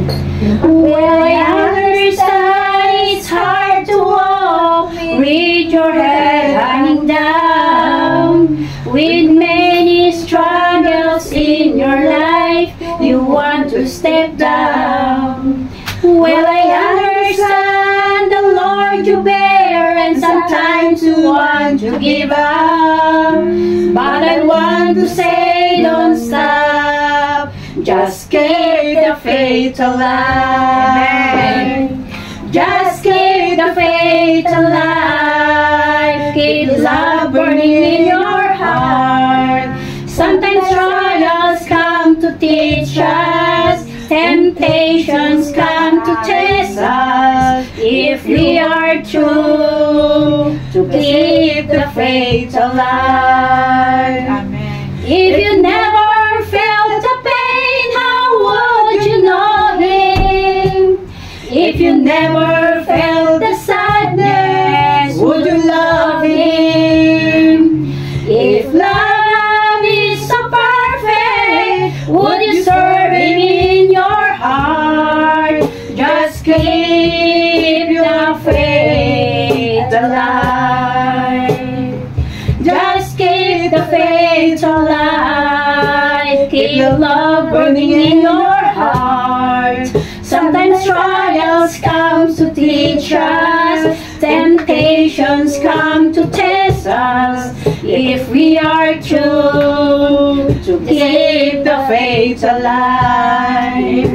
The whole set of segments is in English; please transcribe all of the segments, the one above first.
Well, I understand it's hard to walk with your head hanging down, with many struggles in your life. You want to step down. Well, I understand the Lord you bear, and sometimes you want to give up. But I want to say, don't stop. Just keep the faith alive. Just keep the faith alive. Keep love burning in your heart. Sometimes trials come to teach us. Temptations come to test us. If we are true to keep the faith alive. Amen. If you never felt the pain, how would you know Him? If you never felt the sadness, would you love Him? If love is so perfect, would you serve Him in your heart? Just keep the faith alive. Just keep the faith alive. Keep the love burning in your heart. Sometimes trials come to teach us. Temptations come to test us. If we are true to keep the faith alive.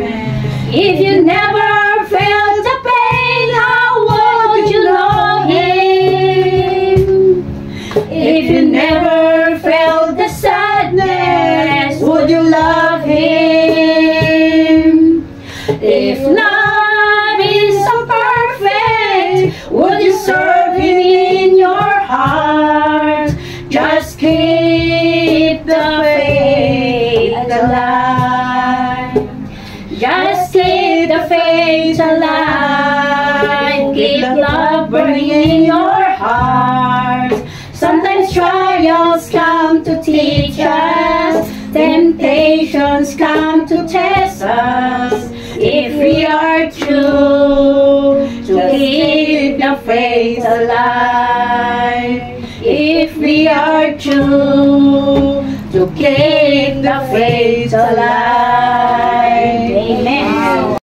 If you never felt the pain, how would you know Him? If you never felt the sadness, would you love Him? If love is so perfect, would you serve Him in your heart? Just keep the faith alive. Just keep the faith alive. Keep love burning in your heart. Sometimes trials come to teach us. Temptations come to test us. If we are true to keep the faith alive. If we are true to keep the faith alive.